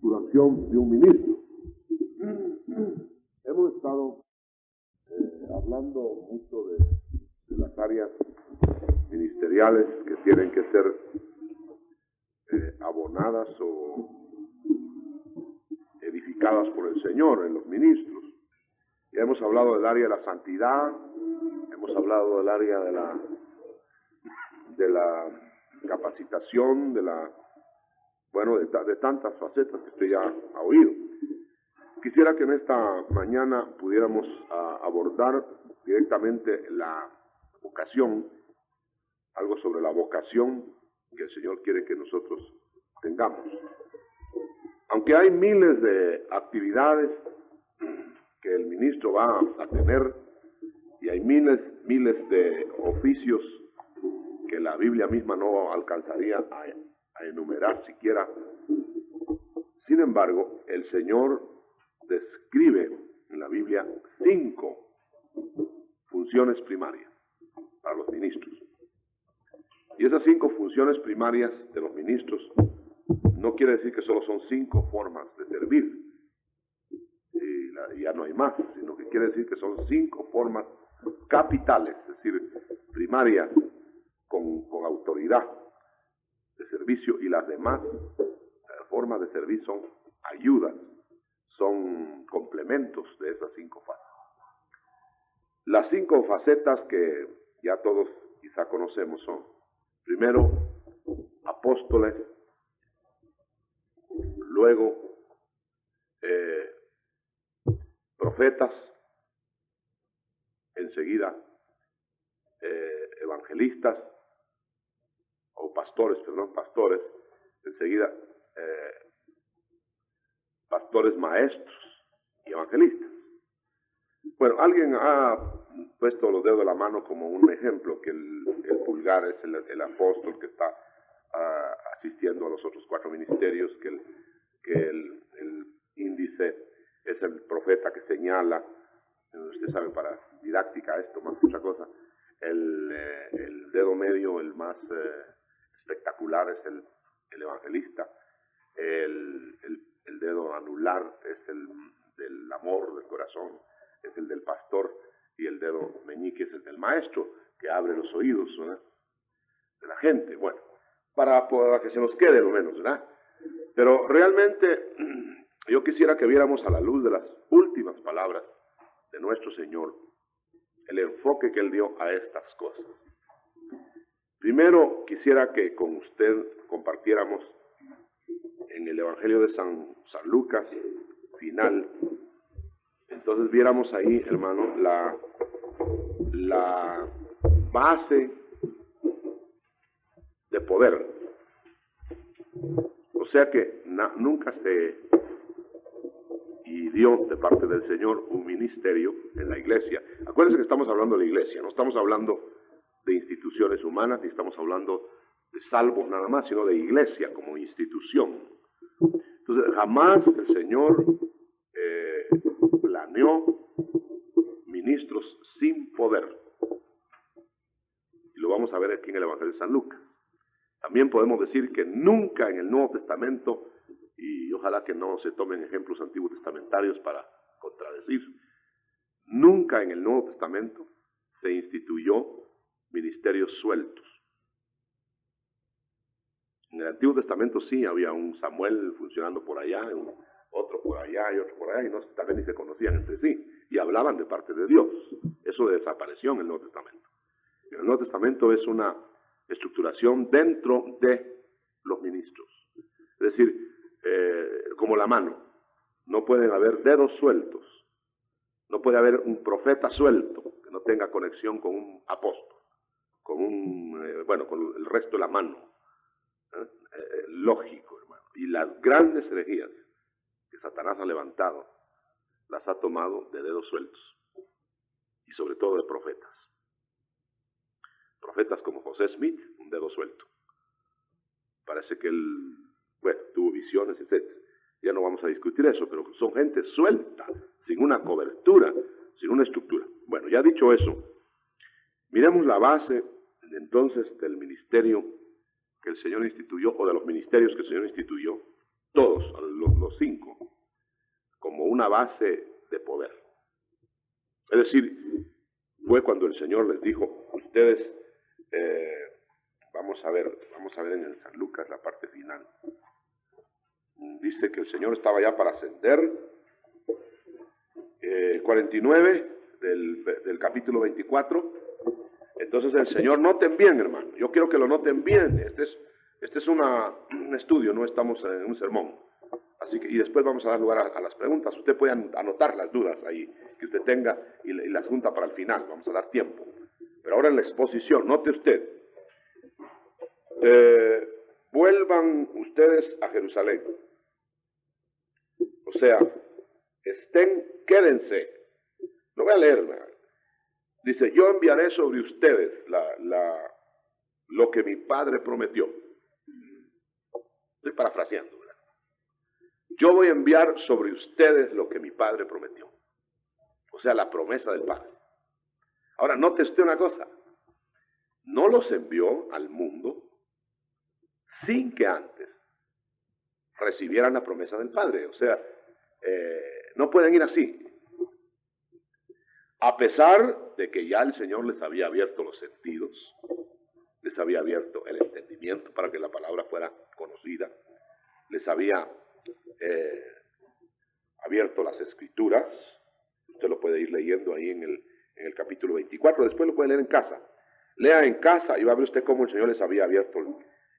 estructuración de un ministro. Hemos estado hablando mucho de las áreas ministeriales que tienen que ser abonadas o edificadas por el Señor en los ministros. Ya hemos hablado del área de la santidad, hemos hablado del área de la capacitación, de tantas facetas que usted ya ha oído. Quisiera que en esta mañana pudiéramos abordar directamente la vocación, algo sobre la vocación que el Señor quiere que nosotros tengamos. Aunque hay miles de actividades que el ministro va a tener y hay miles de oficios que la Biblia misma no alcanzaría a enumerar siquiera, sin embargo, el Señor describe en la Biblia 5 funciones primarias para los ministros. Y esas 5 funciones primarias de los ministros no quiere decir que solo son 5 formas de servir, y ya no hay más, sino que quiere decir que son 5 formas capitales, es decir, primarias, con autoridad de servicio, y las demás formas de servir son ayudas, son complementos de esas 5 fases. Las 5 facetas que ya todos quizá conocemos son, primero, apóstoles, luego profetas, enseguida evangelistas, o pastores, enseguida pastores maestros y evangelistas. Bueno, alguien ha puesto los dedos de la mano como un ejemplo, que el pulgar es el apóstol que está asistiendo a los otros 4 ministerios, que el índice es el profeta que señala, usted sabe, para didáctica esto más que otra cosa, el dedo medio, el más espectacular, es el evangelista, el dedo anular es el del amor del corazón, es el del pastor, y el dedo meñique es el del maestro, que abre los oídos, ¿verdad?, de la gente. Bueno, para que se nos quede lo menos, ¿verdad? Pero realmente yo quisiera que viéramos a la luz de las últimas palabras de nuestro Señor el enfoque que Él dio a estas cosas. Primero quisiera que con usted compartiéramos en el Evangelio de San Lucas final. Entonces viéramos ahí, hermano, la base de poder. O sea que nunca se dio de parte del Señor un ministerio en la iglesia. Acuérdense que estamos hablando de la iglesia, no estamos hablando de instituciones humanas, ni estamos hablando de salvos nada más, sino de iglesia como institución. Entonces, jamás el Señor planeó ministros sin poder. Y lo vamos a ver aquí en el Evangelio de San Lucas. También podemos decir que nunca en el Nuevo Testamento, y ojalá que no se tomen ejemplos antiguos testamentarios para contradecir, nunca en el Nuevo Testamento se instituyó ministerios sueltos. En el Antiguo Testamento sí había un Samuel funcionando por allá, otro por allá y otro por allá, y no, tal vez ni se conocían entre sí, y hablaban de parte de Dios. Eso desapareció en el Nuevo Testamento. En el Nuevo Testamento es una estructuración dentro de los ministros. Es decir, como la mano, no pueden haber dedos sueltos, no puede haber un profeta suelto que no tenga conexión con un apóstol, con el resto de la mano. Lógico, hermano. Y las grandes herejías que Satanás ha levantado, las ha tomado de dedos sueltos, y sobre todo de profetas. Profetas como José Smith, un dedo suelto. Parece que él, tuvo visiones, etc. Ya no vamos a discutir eso, pero son gente suelta, sin una cobertura, sin una estructura. Bueno, ya dicho eso, miremos la base entonces del ministerio que el Señor instituyó, o de los ministerios que el Señor instituyó todos, los 5, como una base de poder. Es decir, fue cuando el Señor les dijo, ustedes, vamos a ver en el San Lucas la parte final. Dice que el Señor estaba ya para ascender, 49 del capítulo 24. Entonces el Señor, noten bien, hermano, yo quiero que lo noten bien, este es un estudio, no estamos en un sermón. Así que, y después vamos a dar lugar a las preguntas. Usted puede anotar las dudas ahí que usted tenga y las junta para el final, vamos a dar tiempo. Pero ahora en la exposición, note usted, vuelvan ustedes a Jerusalén. O sea, quédense. Lo voy a leer, ¿verdad? Dice, yo enviaré sobre ustedes lo que mi Padre prometió. Estoy parafraseando, ¿verdad? Yo voy a enviar sobre ustedes lo que mi Padre prometió. O sea, la promesa del Padre. Ahora, note usted una cosa. No los envió al mundo sin que antes recibieran la promesa del Padre. O sea, no pueden ir así. A pesar de que ya el Señor les había abierto los sentidos, les había abierto el entendimiento para que la palabra fuera conocida, les había abierto las Escrituras. Usted lo puede ir leyendo ahí en el capítulo 24, después lo puede leer en casa. Lea en casa y va a ver usted cómo el Señor les había abierto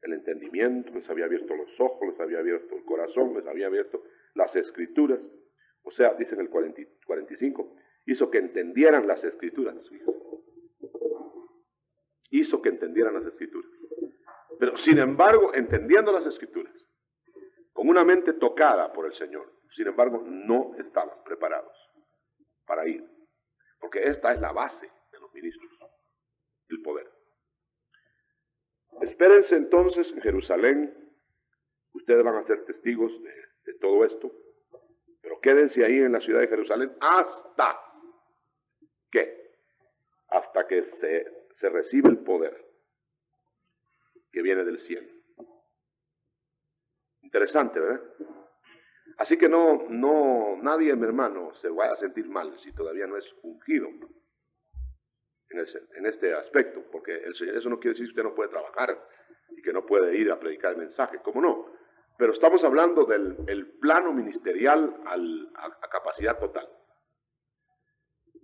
el entendimiento, les había abierto los ojos, les había abierto el corazón, les había abierto las Escrituras. O sea, dice en el 45, hizo que entendieran las Escrituras. Hizo que entendieran las Escrituras. Pero sin embargo, entendiendo las Escrituras, con una mente tocada por el Señor, sin embargo, no estaban preparados para ir. Porque esta es la base de los ministros, el poder. Espérense entonces en Jerusalén. Ustedes van a ser testigos de todo esto. Pero quédense ahí en la ciudad de Jerusalén hasta que se recibe el poder que viene del cielo. Interesante, ¿verdad? Así que nadie, mi hermano, se vaya a sentir mal si todavía no es ungido en este aspecto, porque eso no quiere decir que usted no puede trabajar y que no puede ir a predicar el mensaje, ¿cómo no? Pero estamos hablando del plano ministerial a capacidad total.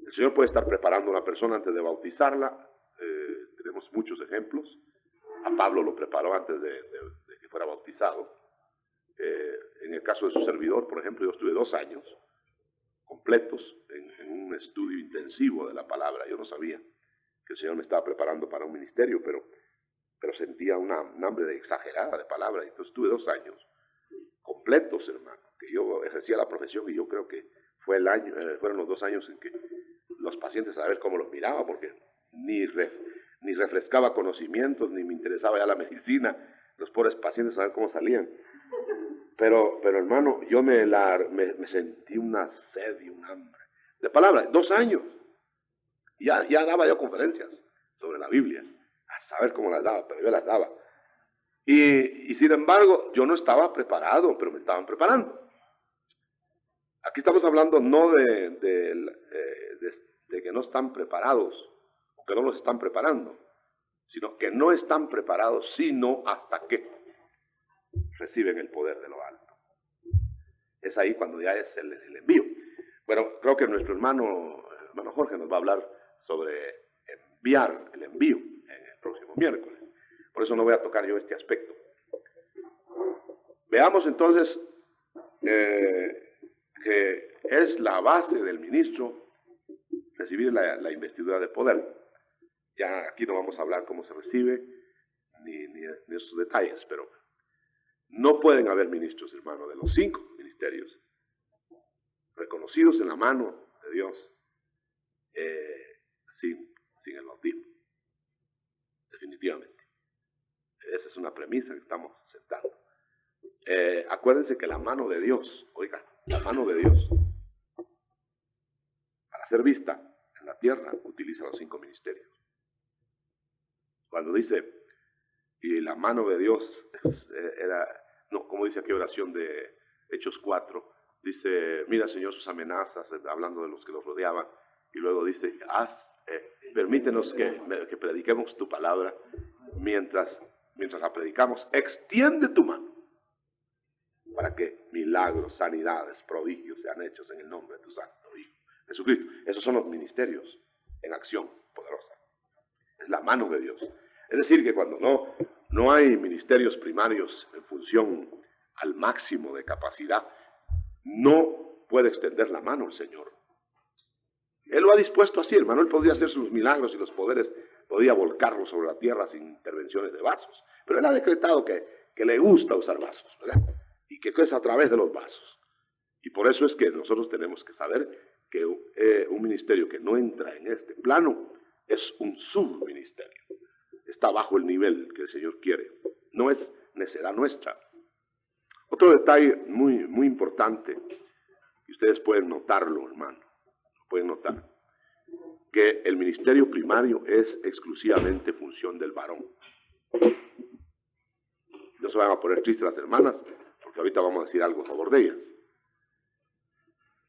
El Señor puede estar preparando a una persona antes de bautizarla. Tenemos muchos ejemplos. A Pablo lo preparó antes de que fuera bautizado. En el caso de su servidor, por ejemplo, yo estuve 2 años completos en un estudio intensivo de la palabra. Yo no sabía que el Señor me estaba preparando para un ministerio, pero sentía una hambre exagerada de palabra. Y entonces estuve 2 años completos, hermano, que yo ejercía la profesión, y yo creo que fueron los 2 años en que los pacientes, a ver cómo los miraba, porque ni refrescaba conocimientos, ni me interesaba ya la medicina, los pobres pacientes a ver cómo salían. Pero hermano, yo me sentí una sed y un hambre de palabra. 2 años. Ya daba yo conferencias sobre la Biblia, a saber cómo las daba, pero yo las daba. Y sin embargo, yo no estaba preparado, pero me estaban preparando. Aquí estamos hablando no de que no están preparados, o que no los están preparando, sino que no están preparados sino hasta que reciben el poder de lo alto. Es ahí cuando ya es el envío. Bueno, creo que nuestro hermano Jorge nos va a hablar sobre el envío en el próximo miércoles. Por eso no voy a tocar yo este aspecto. Veamos entonces que es la base del ministro recibir la investidura de poder. Ya aquí no vamos a hablar cómo se recibe, ni de esos detalles, pero no pueden haber ministros, hermano, de los 5 ministerios reconocidos en la mano de Dios sin el bautismo. Definitivamente. Esa es una premisa que estamos sentando. Acuérdense que la mano de Dios, oiga, la mano de Dios, para ser vista en la tierra, utiliza los 5 ministerios. Cuando dice, y la mano de Dios no, como dice aquí oración de Hechos 4, dice, mira Señor sus amenazas, hablando de los que los rodeaban, y luego dice, permítenos que prediquemos tu palabra, mientras la predicamos, extiende tu mano, para que milagros, sanidades, prodigios sean hechos en el nombre de tu Santo Hijo, Jesucristo. Esos son los ministerios en acción poderosa. Es la mano de Dios. Es decir, que cuando no hay ministerios primarios en función al máximo de capacidad, no puede extender la mano el Señor. Él lo ha dispuesto así, hermano. Él podía hacer sus milagros y los poderes, podía volcarlos sobre la tierra sin intervenciones de vasos. Pero Él ha decretado que le gusta usar vasos, ¿verdad? Y que es a través de los vasos. Y por eso es que nosotros tenemos que saber que un ministerio que no entra en este plano es un subministerio. Está bajo el nivel que el Señor quiere. No es necedad nuestra. Otro detalle muy importante, y ustedes pueden notarlo, hermano, pueden notar, que el ministerio primario es exclusivamente función del varón. No se van a poner tristes las hermanas, porque ahorita vamos a decir algo a favor de ellas.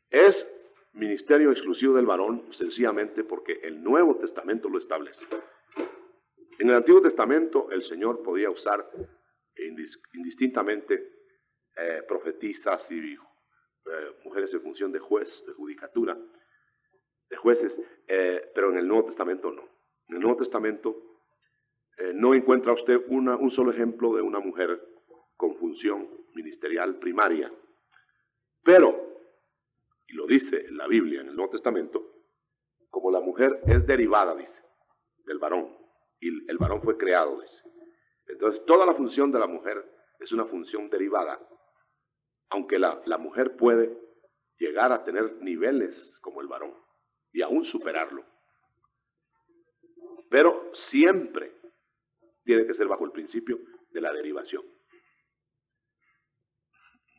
Es ministerio exclusivo del varón, sencillamente porque el Nuevo Testamento lo establece. En el Antiguo Testamento el Señor podía usar indistintamente profetisas y mujeres en función de juez, de judicatura, de jueces, pero en el Nuevo Testamento no. En el Nuevo Testamento no encuentra usted un solo ejemplo de una mujer con función ministerial primaria. Pero, y lo dice la Biblia en el Nuevo Testamento, como la mujer es derivada, dice, del varón, y el varón fue creado, dice. Entonces, toda la función de la mujer es una función derivada, aunque la mujer puede llegar a tener niveles como el varón, y aún superarlo. Pero siempre tiene que ser bajo el principio de la derivación.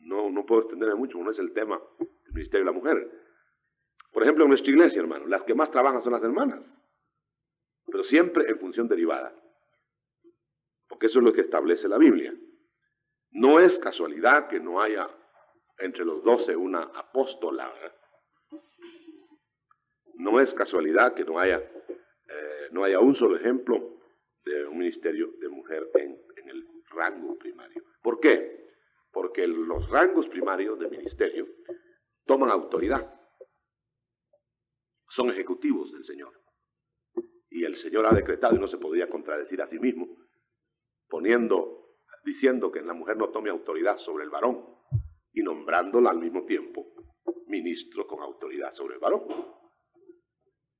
No puedo extenderme mucho, no es el tema del ministerio de la mujer. Por ejemplo, en nuestra iglesia, hermano, las que más trabajan son las hermanas, pero siempre en función derivada, porque eso es lo que establece la Biblia. No es casualidad que no haya entre los 12 una apóstola, ¿eh? No es casualidad que no haya un solo ejemplo de un ministerio de mujer en el rango primario. ¿Por qué? Porque los rangos primarios de ministerio toman autoridad, son ejecutivos del Señor. Y el Señor ha decretado, y no se podría contradecir a sí mismo, diciendo que la mujer no tome autoridad sobre el varón, y nombrándola al mismo tiempo ministro con autoridad sobre el varón.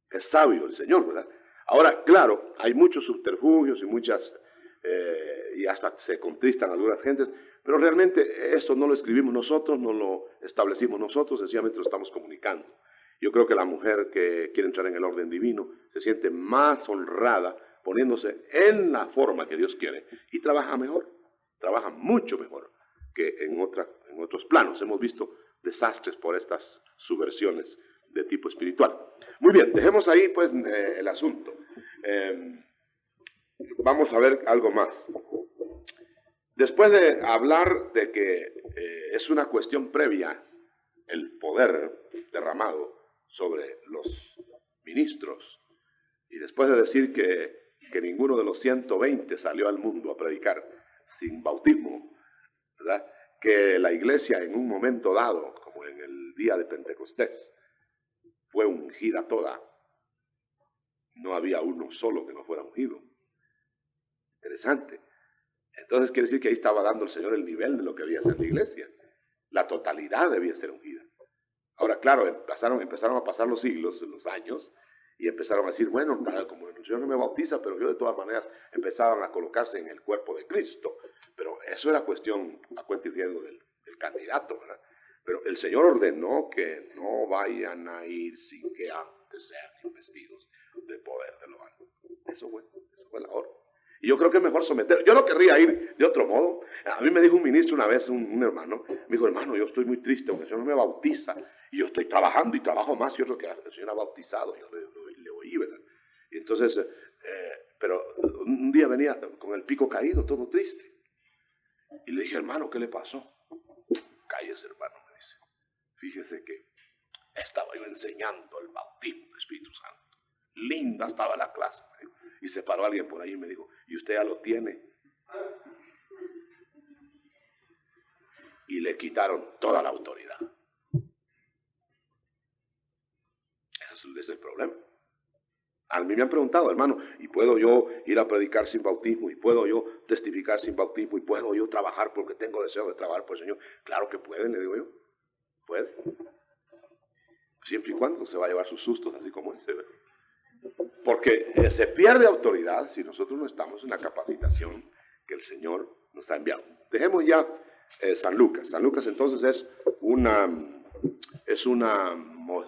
Es sabio el Señor, ¿verdad? Ahora, claro, hay muchos subterfugios y hasta se contristan algunas gentes, pero realmente esto no lo escribimos nosotros, no lo establecimos nosotros, sencillamente lo estamos comunicando. Yo creo que la mujer que quiere entrar en el orden divino se siente más honrada poniéndose en la forma que Dios quiere y trabaja mejor, trabaja mucho mejor que en otros planos. Hemos visto desastres por estas subversiones de tipo espiritual. Muy bien, dejemos ahí pues el asunto. Vamos a ver algo más. Después de hablar de que es una cuestión previa el poder derramado sobre los ministros, y después de decir que ninguno de los 120 salió al mundo a predicar sin bautismo, ¿verdad? Que la iglesia en un momento dado, como en el día de Pentecostés, fue ungida toda. No había uno solo que no fuera ungido. Interesante. Entonces quiere decir que ahí estaba dando el Señor el nivel de lo que debía ser la iglesia. La totalidad debía ser ungida. Ahora, claro, empezaron a pasar los siglos, los años, y empezaron a decir, bueno, como el Señor no me bautiza, pero yo de todas maneras empezaban a colocarse en el cuerpo de Cristo. Pero eso era cuestión a cuenta y riesgo del candidato, ¿verdad? Pero el Señor ordenó que no vayan a ir sin que antes sean investidos del poder de lo alto. Eso fue la orden. Y yo creo que es mejor someter. Yo no querría ir de otro modo. A mí me dijo un ministro una vez, un hermano, me dijo, hermano, yo estoy muy triste porque el Señor no me bautiza. Y yo estoy trabajando y trabajo más y otro que el Señor ha bautizado. Yo le oí, ¿verdad? Y entonces, pero un día venía con el pico caído, todo triste. Y Y le dije, hermano, ¿qué le pasó? Cállese, hermano, me dice. Fíjese que estaba yo enseñando el bautismo del Espíritu Santo. Linda estaba la clase. Y se paró alguien por ahí y me dijo, ¿y usted ya lo tiene? Y le quitaron toda la autoridad. Ese es el problema. A mí me han preguntado, hermano, ¿y puedo yo ir a predicar sin bautismo? ¿Y puedo yo testificar sin bautismo? ¿Y puedo yo trabajar porque tengo deseo de trabajar por el Señor? Claro que puede, le digo yo. Puede. Siempre y cuando se va a llevar sus sustos, así como ese. Porque se pierde autoridad si nosotros no estamos en la capacitación que el Señor nos ha enviado. Dejemos ya San Lucas. San Lucas entonces es una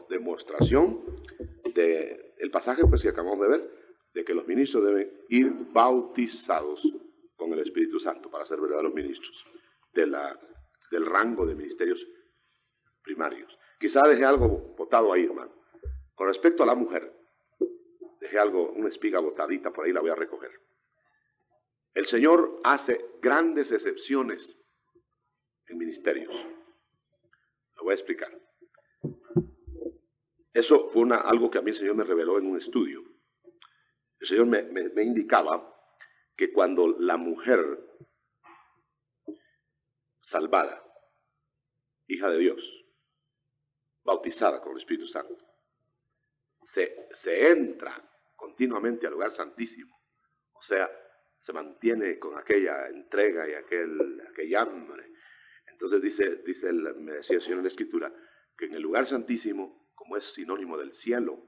demostración del pasaje pues, que acabamos de ver, de que los ministros deben ir bautizados con el Espíritu Santo para ser verdaderos ministros del rango de ministerios primarios. Quizá dejé algo botado ahí, hermano. Con respecto a la mujer, dejé una espiga botadita, por ahí la voy a recoger. El Señor hace grandes excepciones en ministerios. Lo voy a explicar. Eso fue algo que a mí el Señor me reveló en un estudio. El Señor me indicaba que cuando la mujer salvada, hija de Dios, bautizada con el Espíritu Santo, se entra continuamente al lugar santísimo, o sea, se mantiene con aquella entrega y aquel hambre. Entonces me decía el Señor en la Escritura, que en el lugar santísimo, como es sinónimo del cielo,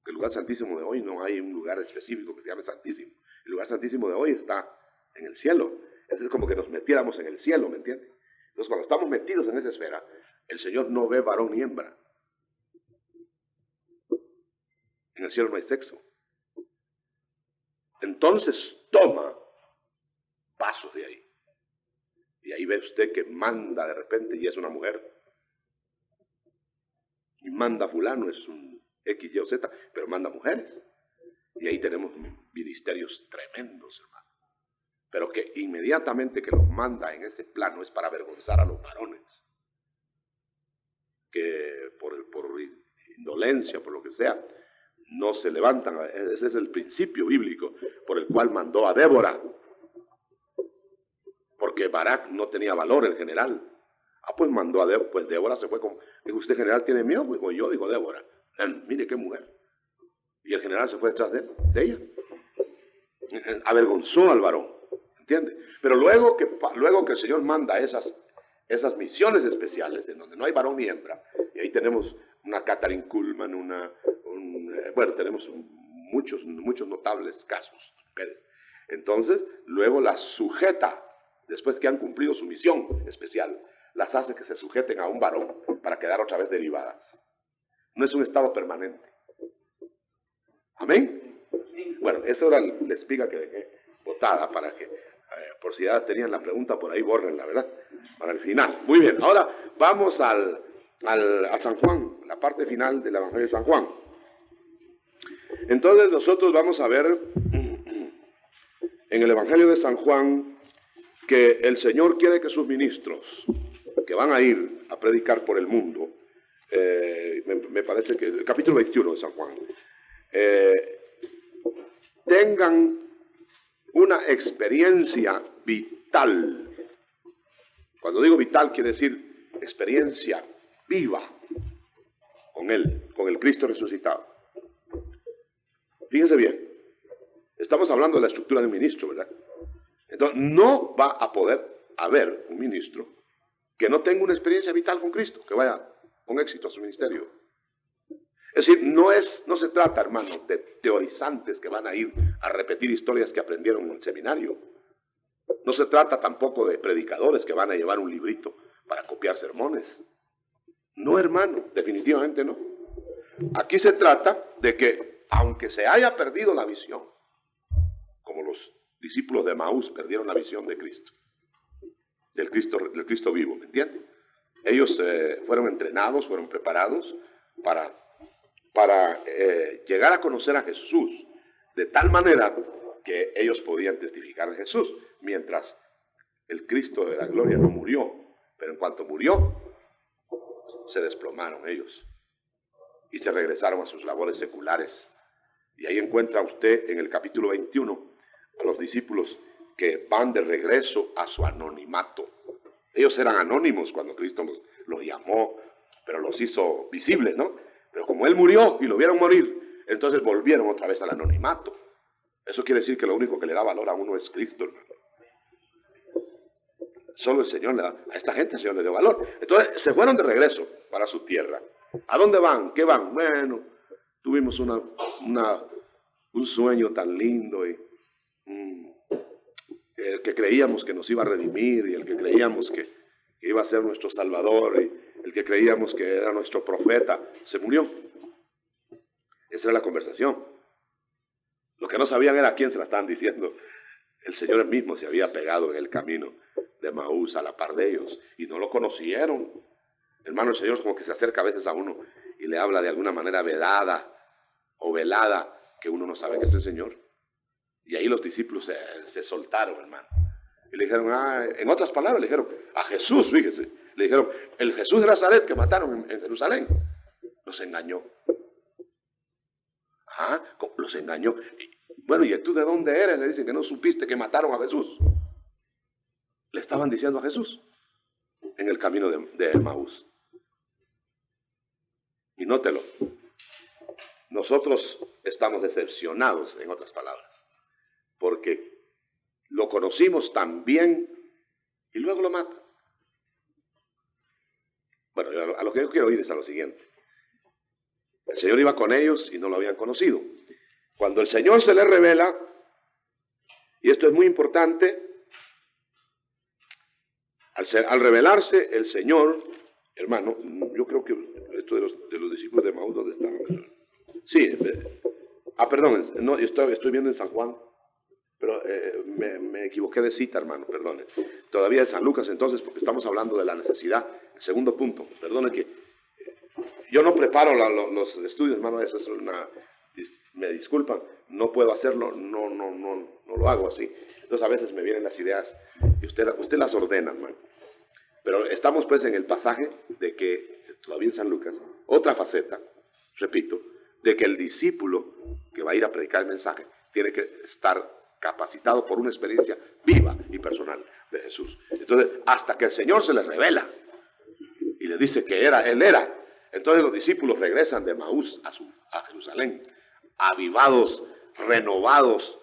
el lugar santísimo de hoy no hay un lugar específico que se llame santísimo. El lugar santísimo de hoy está en el cielo. Es como que nos metiéramos en el cielo, ¿me entiende? Entonces cuando estamos metidos en esa esfera, el Señor no ve varón ni hembra. En el cielo no hay sexo. Entonces toma pasos de ahí. Y ahí ve usted que manda de repente y es una mujer. Y manda fulano, es un X, Y o Z, pero manda mujeres. Y ahí tenemos ministerios tremendos, hermano. Pero que inmediatamente que los manda en ese plano es para avergonzar a los varones. Que por indolencia, por lo que sea, no se levantan. Ese es el principio bíblico por el cual mandó a Débora. Porque Barak no tenía valor, el general. Pues mandó a Débora, pues Débora se fue con, dijo, ¿usted general tiene miedo? Pues yo digo Débora. Mire qué mujer. Y el general se fue detrás de ella. Avergonzó al varón, ¿entiende? Pero luego que el Señor manda esas misiones especiales en donde no hay varón ni hembra, y ahí tenemos una Katharine Kuhlman, bueno, tenemos muchos notables casos. Entonces, luego las sujeta, después que han cumplido su misión especial, las hace que se sujeten a un varón para quedar otra vez derivadas. No es un estado permanente. ¿Amén? Bueno, esa era la espiga que dejé botada para que, por si ya tenían la pregunta por ahí, bórrenla, ¿verdad? Para el final. Muy bien, ahora vamos a San Juan, la parte final del Evangelio de San Juan. Entonces nosotros vamos a ver en el Evangelio de San Juan que el Señor quiere que sus ministros, que van a ir a predicar por el mundo, me parece que el capítulo 21 de San Juan, tengan una experiencia vital. Cuando digo vital quiere decir experiencia viva con Él, con el Cristo resucitado. Fíjense bien, estamos hablando de la estructura de un ministro, ¿verdad? Entonces no va a poder haber un ministro que no tenga una experiencia vital con Cristo, que vaya con éxito a su ministerio. Es decir, no se trata, hermano, de teorizantes que van a ir a repetir historias que aprendieron en el seminario. No se trata tampoco de predicadores que van a llevar un librito para copiar sermones. No, hermano, definitivamente no. Aquí se trata de que, aunque se haya perdido la visión, como los discípulos de Maús perdieron la visión de Cristo, del Cristo vivo, ¿me entienden? Ellos fueron entrenados, fueron preparados para llegar a conocer a Jesús de tal manera que ellos podían testificar de Jesús, mientras el Cristo de la gloria no murió, pero en cuanto murió, se desplomaron ellos y se regresaron a sus labores seculares. Y ahí encuentra usted en el capítulo 21 a los discípulos que van de regreso a su anonimato. Ellos eran anónimos cuando Cristo los llamó, pero los hizo visibles, ¿no? Pero como Él murió y lo vieron morir, entonces volvieron otra vez al anonimato. Eso quiere decir que lo único que le da valor a uno es Cristo, hermano. Solo el Señor le da, a esta gente el Señor le dio valor. Entonces se fueron de regreso para su tierra. ¿A dónde van? ¿Qué van? Bueno, tuvimos un sueño tan lindo y el que creíamos que nos iba a redimir y el que creíamos que iba a ser nuestro Salvador y el que creíamos que era nuestro profeta, se murió. Esa era la conversación. Lo que no sabían era a quién se la estaban diciendo. El Señor mismo se había pegado en el camino de Maús a la par de ellos y no lo conocieron. Hermano, el Señor como que se acerca a veces a uno y le habla de alguna manera vedada o velada que uno no sabe que es el Señor. Y ahí los discípulos se soltaron, hermano. Y le dijeron, en otras palabras, le dijeron, a Jesús, fíjese. Le dijeron, el Jesús de Nazaret que mataron en Jerusalén. Los engañó. Los engañó. Bueno, ¿y tú de dónde eres? Le dicen que no supiste que mataron a Jesús. Le estaban diciendo a Jesús en el camino de Maús. Y nótelo, nosotros estamos decepcionados, en otras palabras, porque lo conocimos tan bien y luego lo mata. Bueno, a lo que yo quiero oír es a lo siguiente. El Señor iba con ellos y no lo habían conocido. Cuando el Señor se les revela, y esto es muy importante, al revelarse el Señor, hermano, yo creo que esto de los discípulos de Maús, ¿dónde estaban? Sí, perdón, no, estoy viendo en San Juan, pero me equivoqué de cita, hermano, perdone. Todavía es San Lucas, entonces, porque estamos hablando de la necesidad. Segundo punto, perdone que yo no preparo los estudios, hermano, eso es me disculpan, no puedo hacerlo, no lo hago así. Entonces a veces me vienen las ideas y usted las ordena, hermano. Pero estamos pues en el pasaje de que, todavía en San Lucas, otra faceta, repito, de que el discípulo que va a ir a predicar el mensaje tiene que estar capacitado por una experiencia viva y personal de Jesús. Entonces, hasta que el Señor se le revela y le dice que Él era, entonces los discípulos regresan de Maús a Jerusalén, avivados, renovados.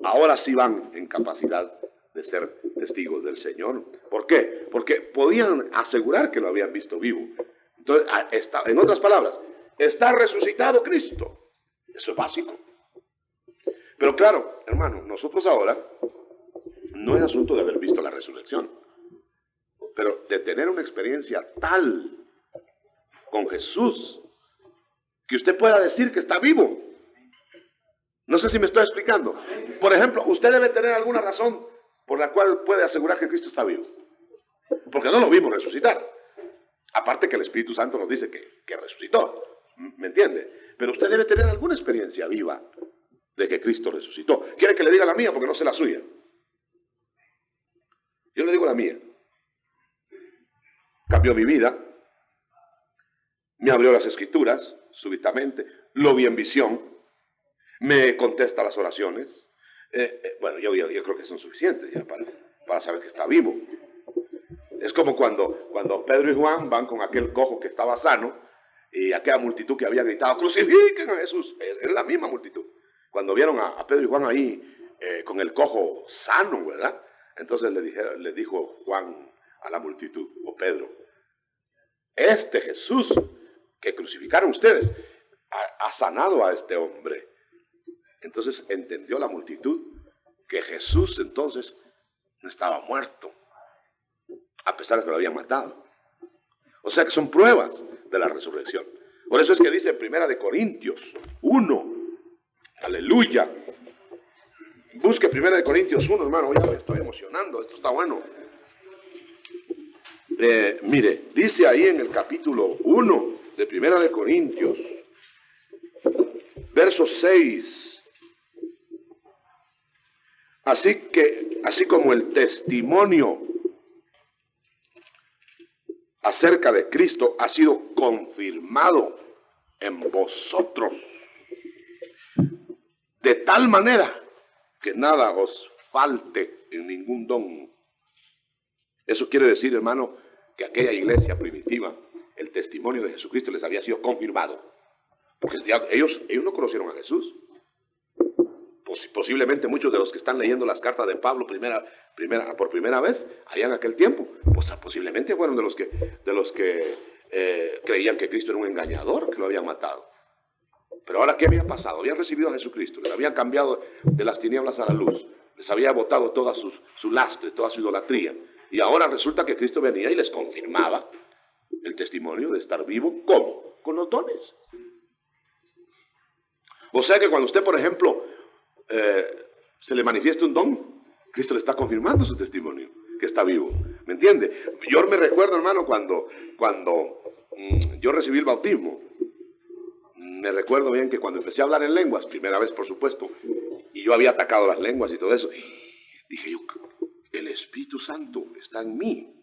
Ahora sí van en capacidad de ser testigos del Señor. ¿Por qué? Porque podían asegurar que lo habían visto vivo. Entonces, en otras palabras, está resucitado Cristo. Eso es básico. Pero claro, hermano, nosotros ahora no es asunto de haber visto la resurrección, pero de tener una experiencia tal con Jesús que usted pueda decir que está vivo. No sé si me estoy explicando. Por ejemplo, usted debe tener alguna razón por la cual puede asegurar que Cristo está vivo, porque no lo vimos resucitar. Aparte que el Espíritu Santo nos dice que resucitó, ¿me entiende? Pero usted debe tener alguna experiencia viva de que Cristo resucitó. ¿Quiere que le diga la mía? Porque no sé la suya. Yo le digo la mía. Cambió mi vida, me abrió las Escrituras súbitamente, lo vi en visión, me contesta las oraciones. Bueno, yo creo que son suficientes ya para saber que está vivo. Es como cuando Pedro y Juan van con aquel cojo que estaba sano y aquella multitud que había gritado, crucifiquen a Jesús. Es la misma multitud. Cuando vieron a Pedro y Juan ahí con el cojo sano, ¿verdad? Entonces le dijo Juan a la multitud, o Pedro, este Jesús que crucificaron ustedes ha sanado a este hombre. Entonces entendió la multitud que Jesús entonces no estaba muerto, a pesar de que lo habían matado. O sea que son pruebas de la resurrección. Por eso es que dice en 1 Corintios 1, aleluya. Busque 1 Corintios 1, hermano, ya me estoy emocionando, esto está bueno. Mire, dice ahí en el capítulo 1 de 1 Corintios, verso 6. Así como el testimonio acerca de Cristo ha sido confirmado en vosotros, de tal manera que nada os falte en ningún don. Eso quiere decir, hermano, que aquella iglesia primitiva, el testimonio de Jesucristo les había sido confirmado. Porque ellos no conocieron a Jesús. Posiblemente muchos de los que están leyendo las cartas de Pablo por primera vez, allá en aquel tiempo, pues posiblemente fueron de los que creían que Cristo era un engañador, que lo habían matado. Pero ahora, ¿qué había pasado? Habían recibido a Jesucristo, les habían cambiado de las tinieblas a la luz, les había botado toda su lastre, toda su idolatría. Y ahora resulta que Cristo venía y les confirmaba el testimonio de estar vivo. ¿Cómo? Con los dones. O sea que cuando usted, por ejemplo, se le manifiesta un don, Cristo le está confirmando su testimonio, que está vivo. ¿Me entiende? Yo me recuerdo, hermano, cuando yo recibí el bautismo, me recuerdo bien que cuando empecé a hablar en lenguas, primera vez por supuesto, y yo había atacado las lenguas y todo eso, dije yo, el Espíritu Santo está en mí.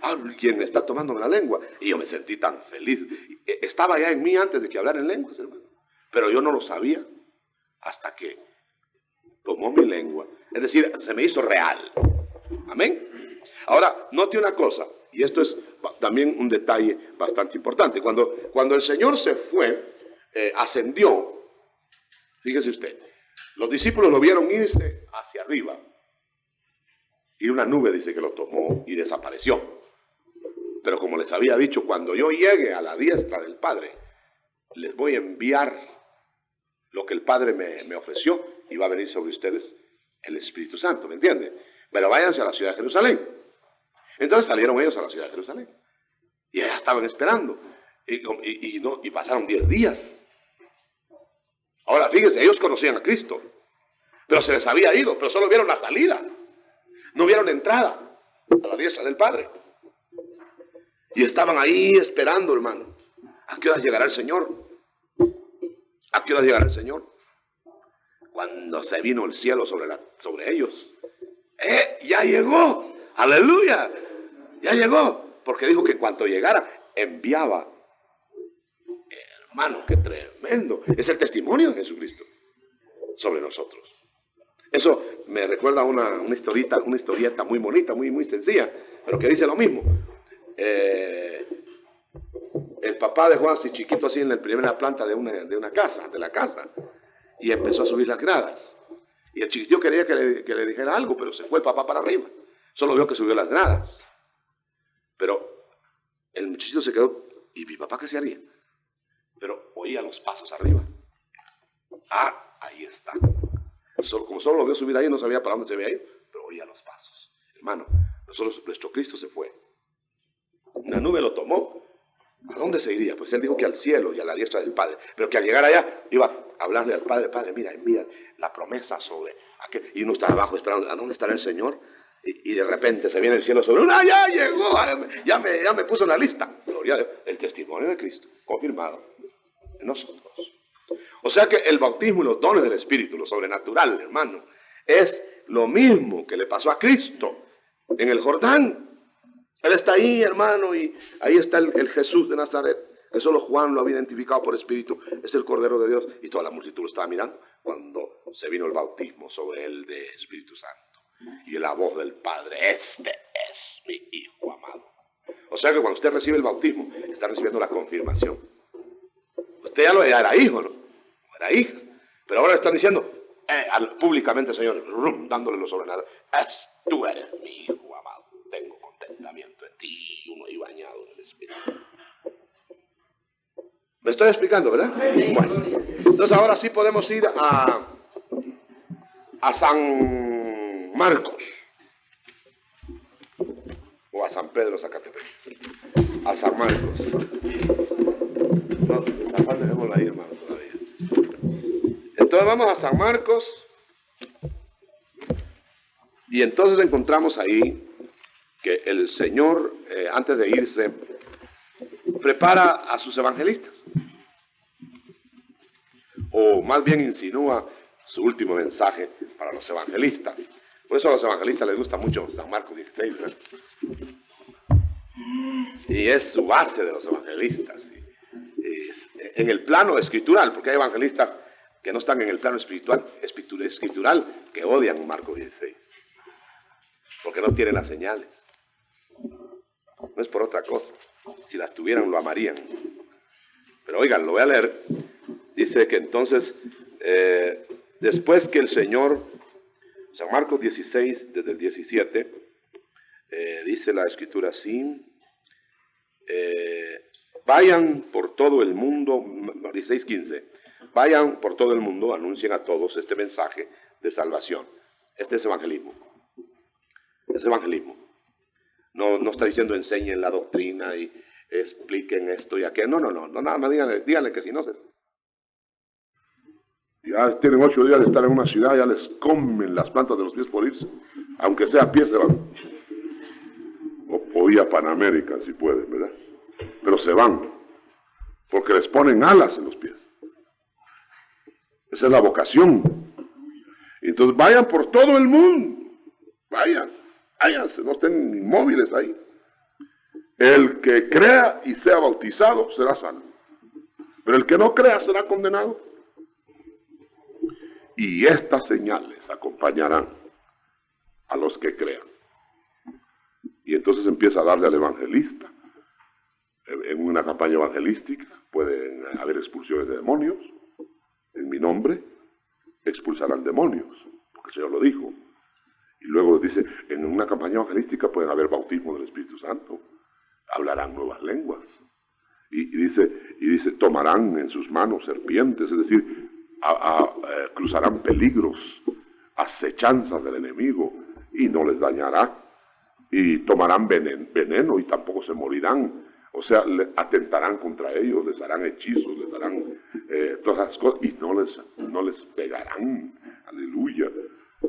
Alguien está tomándome la lengua. Y yo me sentí tan feliz. Estaba ya en mí antes de que hablara en lenguas, hermano. Pero yo no lo sabía hasta que tomó mi lengua. Es decir, se me hizo real. Amén. Ahora, note una cosa, y esto es también un detalle bastante importante. Cuando el Señor se fue, ascendió, fíjese usted, los discípulos lo vieron irse hacia arriba. Y una nube dice que lo tomó y desapareció. Pero como les había dicho, cuando yo llegue a la diestra del Padre, les voy a enviar lo que el Padre me ofreció y va a venir sobre ustedes el Espíritu Santo, ¿me entienden? Pero váyanse a la ciudad de Jerusalén. Entonces salieron ellos a la ciudad de Jerusalén. Y allá estaban esperando. Y pasaron 10 días. Ahora, fíjense, ellos conocían a Cristo. Pero se les había ido, pero solo vieron la salida. No vieron la entrada a la diestra del Padre. Y estaban ahí esperando, hermano. ¿A qué horas llegará el Señor? ¿A qué horas llegará el Señor? Cuando se vino el cielo sobre ellos. ¡Ya llegó! ¡Aleluya! Ya llegó. Porque dijo que cuando llegara, enviaba. Hermano, qué tremendo. Es el testimonio de Jesucristo sobre nosotros. Eso me recuerda una historieta muy bonita, muy sencilla, pero que dice lo mismo. El papá dejó así chiquito así en la primera planta de la casa, y empezó a subir las gradas. Y el chiquitillo quería que le dijera algo, pero se fue el papá para arriba. Solo vio que subió las gradas. Pero el muchachito se quedó, ¿y mi papá qué se haría? Pero oía los pasos arriba. Ahí está. Como solo lo vio subir ahí, no sabía para dónde se había ido, pero oía los pasos. Hermano, nuestro Cristo se fue. Una nube lo tomó. ¿A dónde se iría? Pues él dijo que al cielo y a la diestra del Padre, pero que al llegar allá iba a hablarle al Padre. Padre, mira, envía la promesa sobre aquel. Y uno está abajo esperando, ¿a dónde estará el Señor? Y de repente se viene el cielo sobre uno. ¡Ya llegó! Ya me puso en la lista. Gloria a Dios. El testimonio de Cristo, confirmado en nosotros. O sea que el bautismo y los dones del Espíritu, lo sobrenatural, hermano, es lo mismo que le pasó a Cristo en el Jordán. Él está ahí, hermano, y ahí está el Jesús de Nazaret, que solo Juan lo había identificado por Espíritu. Es el Cordero de Dios, y toda la multitud lo estaba mirando cuando se vino el bautismo sobre él de Espíritu Santo. Y la voz del Padre: este es mi Hijo amado. O sea que cuando usted recibe el bautismo, está recibiendo la confirmación. Usted ya era hijo, ¿no? Era hija. Pero ahora están diciendo públicamente, Señor, dándole lo sobrenatural: tú eres mi Hijo amado. Tengo contentamiento en ti. Uno ahí bañado en el Espíritu. ¿Me estoy explicando, verdad? Bueno, entonces ahora sí podemos ir a San Marcos. O a San Pedro Zacatepec. A San Marcos. No, San Juan dejémoslo ahí, hermano, todavía. Entonces vamos a San Marcos. Y entonces encontramos ahí que el Señor, antes de irse, prepara a sus evangelistas. O más bien insinúa su último mensaje para los evangelistas. Por eso a los evangelistas les gusta mucho San Marcos 16, ¿verdad? Y es su base de los evangelistas. En el plano escritural, porque hay evangelistas que no están en el plano escritural, que odian Marcos 16, porque no tienen las señales. No es por otra cosa. Si las tuvieran, lo amarían. Pero oigan, lo voy a leer. Dice que entonces, después que el Señor, San Marcos 16, desde el 17, dice la Escritura así, vayan por todo el mundo, 16:15, vayan por todo el mundo, anuncien a todos este mensaje de salvación. Este es evangelismo. Es evangelismo. No está diciendo enseñen la doctrina y expliquen esto y aquello. No, nada más díganle que si no se... Ya tienen 8 días de estar en una ciudad, ya les comen las plantas de los pies por irse. Aunque sea a pie se van. O vía Panamérica, si pueden, ¿verdad? Pero se van. Porque les ponen alas en los pies. Esa es la vocación. Entonces vayan por todo el mundo. Váyanse, no estén inmóviles ahí. El que crea y sea bautizado será salvo. Pero el que no crea será condenado. Y estas señales acompañarán a los que crean. Y entonces empieza a darle al evangelista. En una campaña evangelística pueden haber expulsiones de demonios. En mi nombre expulsarán demonios, porque el Señor lo dijo. Y luego dice, en una campaña evangelística pueden haber bautismo del Espíritu Santo. Hablarán nuevas lenguas. Y dice, tomarán en sus manos serpientes, es decir, cruzarán peligros, acechanzas del enemigo, y no les dañará. Y tomarán veneno y tampoco se morirán. O sea, atentarán contra ellos, les harán hechizos, les harán todas esas cosas, y no les pegarán. Aleluya.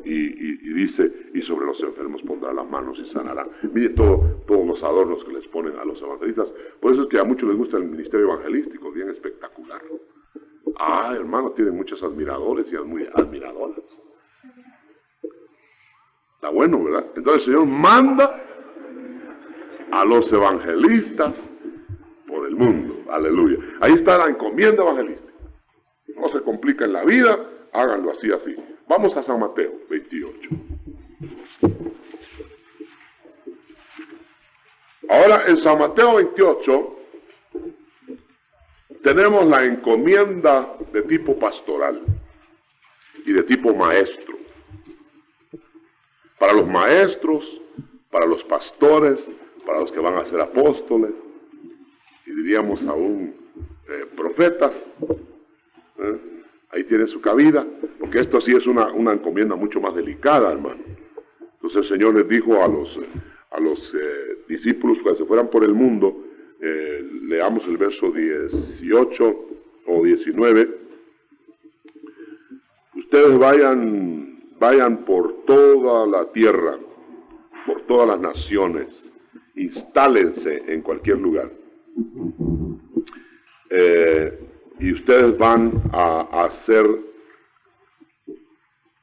Y dice, y sobre los enfermos pondrá las manos y sanarán. Mire todos los adornos que les ponen a los evangelistas. Por eso es que a muchos les gusta el ministerio evangelístico, bien espectacular. Hermano, tienen muchos admiradores y admiradoras. Está bueno, ¿verdad? Entonces el Señor manda a los evangelistas por el mundo. Aleluya. Ahí está la encomienda evangelística. No se compliquen la vida, háganlo así. Vamos a San Mateo 28. Ahora en San Mateo 28 tenemos la encomienda de tipo pastoral y de tipo maestro. Para los maestros, para los pastores, para los que van a ser apóstoles, y diríamos aún profetas, ahí tiene su cabida, porque esto sí es una encomienda mucho más delicada, hermano. Entonces el Señor les dijo a los discípulos cuando se fueran por el mundo, leamos el verso 18 o 19, ustedes vayan por toda la tierra, por todas las naciones, instálense en cualquier lugar. Y ustedes van a ser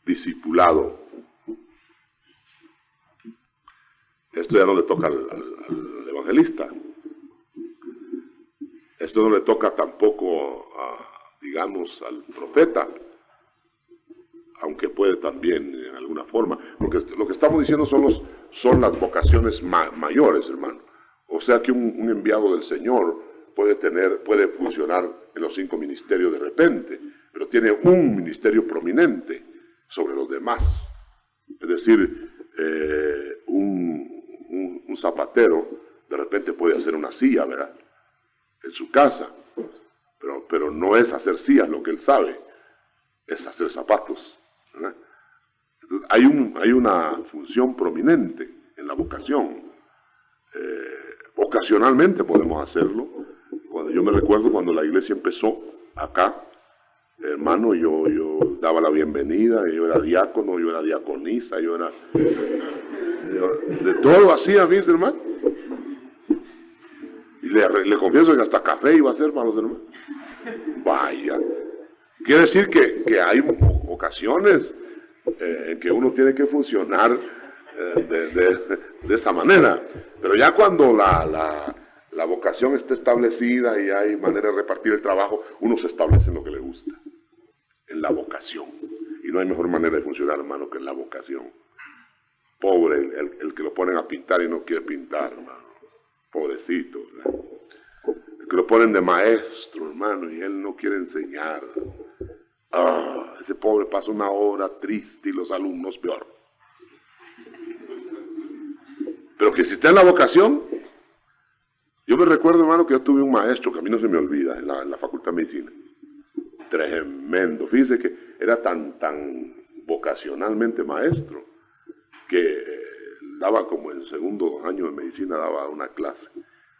discipulado. Esto ya no le toca al evangelista. Esto no le toca tampoco, digamos, al profeta, aunque puede también en alguna forma, porque lo que estamos diciendo son las vocaciones mayores, hermano. O sea que un enviado del Señor puede funcionar en los 5 ministerios de repente, pero tiene un ministerio prominente sobre los demás. Es decir, un zapatero de repente puede hacer una silla, ¿verdad?, en su casa, pero no es hacer sillas lo que él sabe, es hacer zapatos, ¿verdad? Entonces, hay una función prominente en la vocación. Ocasionalmente podemos hacerlo. Yo me recuerdo cuando la iglesia empezó acá, hermano, yo daba la bienvenida, yo era diácono, yo era diaconisa, yo de todo hacía, mis hermanos. Y le confieso que hasta café iba a hacer para los hermanos. Vaya. Quiere decir que hay vocaciones en que uno tiene que funcionar de esa manera. Pero ya cuando la vocación está establecida y hay manera de repartir el trabajo, uno se establece en lo que le gusta, en la vocación. Y no hay mejor manera de funcionar, hermano, que en la vocación. Pobre el que lo ponen a pintar y no quiere pintar, hermano. Pobrecito, ¿verdad? El que lo ponen de maestro, hermano, y él no quiere enseñar. Ese pobre pasa una hora triste y los alumnos peor. Pero que si está en la vocación, yo me recuerdo, hermano, que yo tuve un maestro que a mí no se me olvida en la Facultad de Medicina. Tremendo. Fíjese que era tan vocacionalmente maestro que daba como en segundo año de medicina, daba una clase.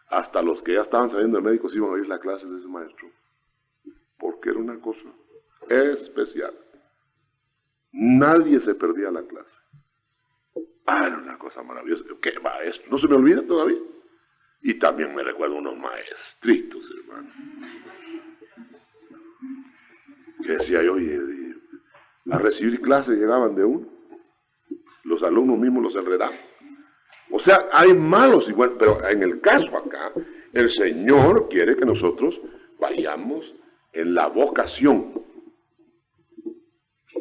Hasta los que ya estaban saliendo de médicos iban a oír la clase de ese maestro. Porque era una cosa especial. Nadie se perdía la clase. Era una cosa maravillosa. ¿Qué maestro? No se me olvida todavía. Y también me recuerdo unos maestritos, hermano. Que decía yo, oye, a recibir clases llegaban de uno. Los alumnos mismos los enredaban. O sea, hay malos y buenos, pero en el caso acá, el Señor quiere que nosotros vayamos en la vocación.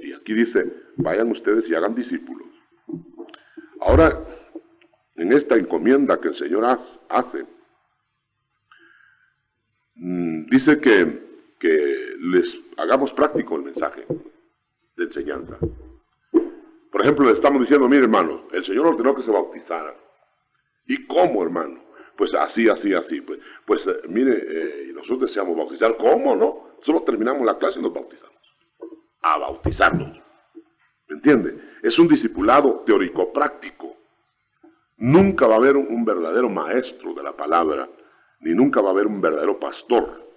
Y aquí dice, vayan ustedes y hagan discípulos. Ahora, en esta encomienda que el Señor hace, dice que les hagamos práctico el mensaje de enseñanza. Por ejemplo, le estamos diciendo, mire, hermano, el Señor ordenó que se bautizara. ¿Y cómo, hermano? Pues así. Pues mire, nosotros deseamos bautizar. ¿Cómo, no? Solo terminamos la clase y nos bautizamos. A bautizarnos. ¿Me entiende? Es un discipulado teórico-práctico. Nunca va a haber un verdadero maestro de la palabra, ni nunca va a haber un verdadero pastor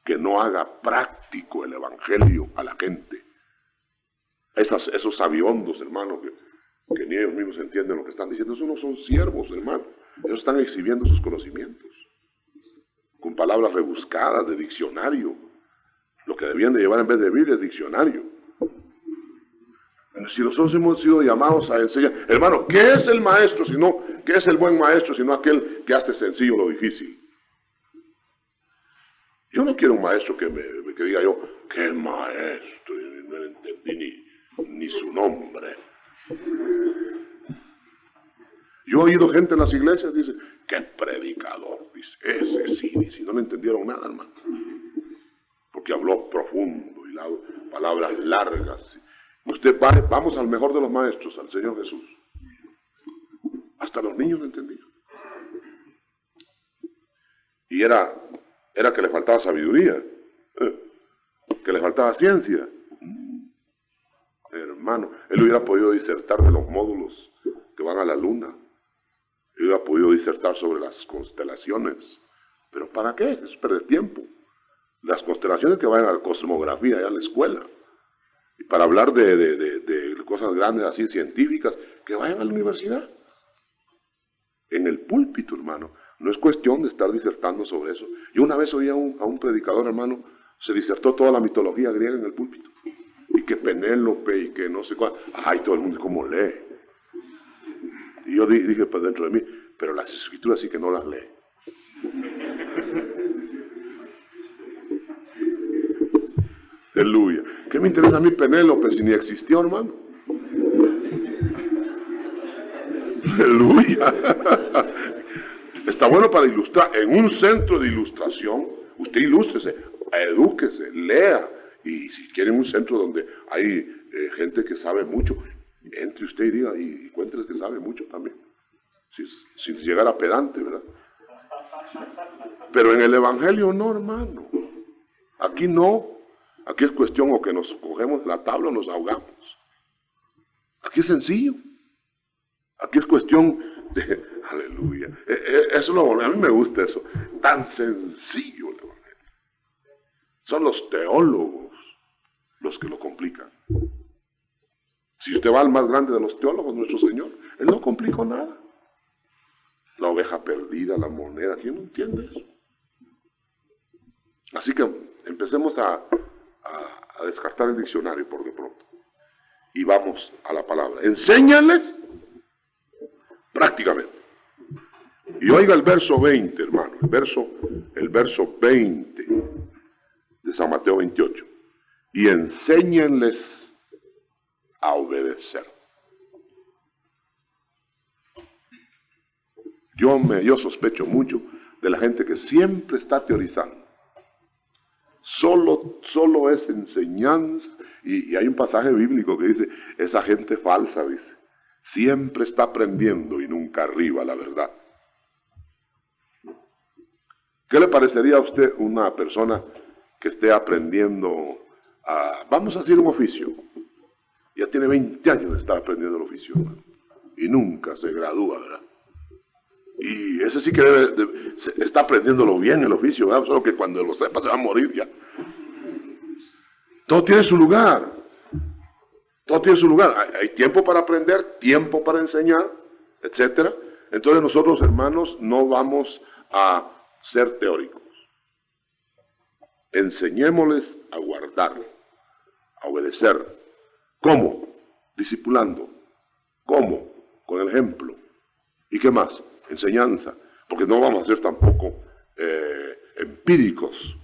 que no haga práctico el evangelio a la gente. Esos sabiondos, hermano, que ni ellos mismos entienden lo que están diciendo, esos no son siervos, hermano. Ellos están exhibiendo sus conocimientos con palabras rebuscadas de diccionario. Lo que debían de llevar en vez de Biblia es diccionario. Si nosotros hemos sido llamados a enseñar, hermano, ¿qué es el maestro qué es el buen maestro sino aquel que hace sencillo lo difícil? Yo no quiero un maestro que diga yo, qué maestro, no entendí ni su nombre. Yo he oído gente en las iglesias dice, qué predicador, dice, ese sí, dice, no le entendieron nada, hermano, porque habló profundo y palabras largas. Vamos al mejor de los maestros, al Señor Jesús. Hasta los niños lo entendían. Y era que le faltaba sabiduría, que le faltaba ciencia. Hermano, él hubiera podido disertar de los módulos que van a la luna. Él hubiera podido disertar sobre las constelaciones. ¿Pero para qué? Es perder tiempo. Las constelaciones que vayan a la cosmografía, allá a la escuela. Y para hablar de cosas grandes así, científicas, que vayan a la universidad. En el púlpito, hermano. No es cuestión de estar disertando sobre eso. Yo una vez oí a un predicador, hermano, se disertó toda la mitología griega en el púlpito. Y que Penélope y que no sé cuál. Ay, todo el mundo como lee. Y yo dije pues dentro de mí, pero las escrituras sí que no las lee. Aleluya. ¿Qué me interesa a mí Penélope si ni existió, hermano? Aleluya. Está bueno para ilustrar. En un centro de ilustración, usted ilústrese, edúquese, lea. Y si quiere un centro donde hay gente que sabe mucho, entre usted y diga, y cuéntele que sabe mucho también. Sin llegar a pedante, ¿verdad? Pero en el Evangelio no, hermano. Aquí no. Aquí es cuestión o que nos cogemos la tabla o nos ahogamos. Aquí es sencillo. Aquí es cuestión de... Aleluya. A mí me gusta eso. Tan sencillo el Evangelio. Son los teólogos los que lo complican. Si usted va al más grande de los teólogos, nuestro Señor, Él no complicó nada. La oveja perdida, la moneda, ¿quién no entiende eso? Así que empecemos a descartar el diccionario por de pronto. y vamos a la palabra. Enséñales prácticamente. Y oiga el verso 20, hermano, el verso 20 de San Mateo 28. Y enséñenles a obedecer. Yo sospecho mucho de la gente que siempre está teorizando. Solo es enseñanza. Y hay un pasaje bíblico que dice, esa gente falsa, dice, siempre está aprendiendo y nunca arriba la verdad. ¿Qué le parecería a usted una persona que esté aprendiendo vamos a hacer un oficio? Ya tiene 20 años de estar aprendiendo el oficio, hermano, y nunca se gradúa, ¿verdad? Y ese sí que está aprendiéndolo bien el oficio, ¿verdad? Solo que cuando lo sepa se va a morir ya. Todo tiene su lugar. Todo tiene su lugar. Hay tiempo para aprender, tiempo para enseñar, etcétera. Entonces nosotros, hermanos, no vamos a ser teóricos. Enseñémosles a guardar, a obedecer. ¿Cómo? Discipulando. ¿Cómo? Con el ejemplo. ¿Y qué más? Enseñanza. Porque no vamos a ser tampoco empíricos.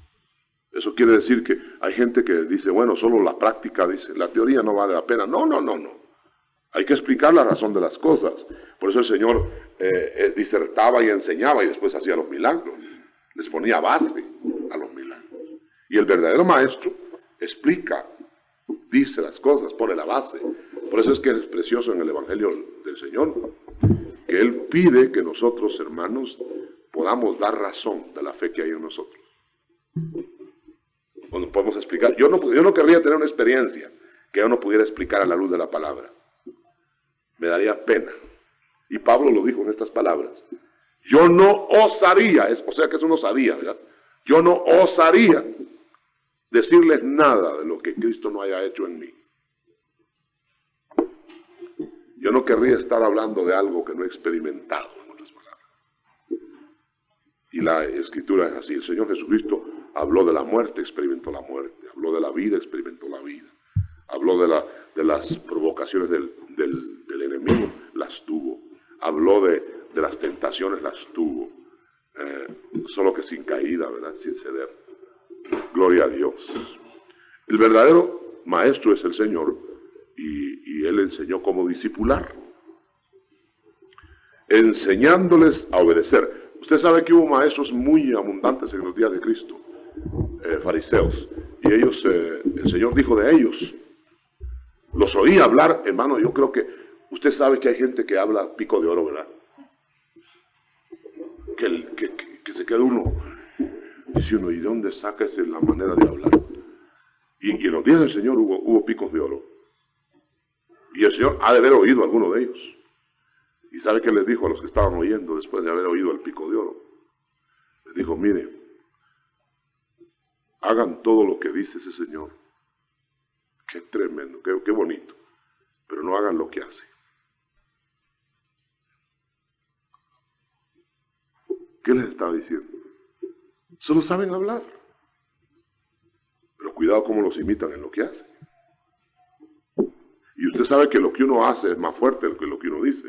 Eso quiere decir que hay gente que dice, bueno, solo la práctica, dice, la teoría no vale la pena. No. Hay que explicar la razón de las cosas. Por eso el Señor disertaba y enseñaba y después hacía los milagros. Les ponía base a los milagros. Y el verdadero maestro explica, dice las cosas, pone la base. Por eso es que es precioso en el Evangelio del Señor, que Él pide que nosotros, hermanos, podamos dar razón de la fe que hay en nosotros. Cuando podemos explicar, yo no querría tener una experiencia que yo no pudiera explicar a la luz de la palabra. Me daría pena. Y Pablo lo dijo en estas palabras. Yo no osaría, o sea que es una osadía, ¿verdad? Yo no osaría decirles nada de lo que Cristo no haya hecho en mí. Yo no querría estar hablando de algo que no he experimentado, en otras palabras. Y la Escritura es así. El Señor Jesucristo habló de la muerte, experimentó la muerte. Habló de la vida, experimentó la vida. Habló de las provocaciones del enemigo, las tuvo. Habló de las tentaciones, las tuvo. Solo que sin caída, ¿verdad? Sin ceder. Gloria a Dios. El verdadero maestro es el Señor y Él enseñó cómo discipular. Enseñándoles a obedecer. Usted sabe que hubo maestros muy abundantes en los días de Cristo, fariseos, y ellos, el Señor dijo de ellos, los oí hablar, hermano, yo creo que, usted sabe que hay gente que habla pico de oro, ¿verdad? Que se queda uno, dice uno, ¿y de dónde saca esa la manera de hablar? Y en los días del Señor hubo picos de oro, y el Señor ha de haber oído a alguno de ellos. ¿Y sabe qué les dijo a los que estaban oyendo después de haber oído el pico de oro? Les dijo, mire, hagan todo lo que dice ese Señor. Qué tremendo, qué bonito. Pero no hagan lo que hace. ¿Qué les estaba diciendo? Solo saben hablar. Pero cuidado cómo los imitan en lo que hacen. Y usted sabe que lo que uno hace es más fuerte que lo que uno dice.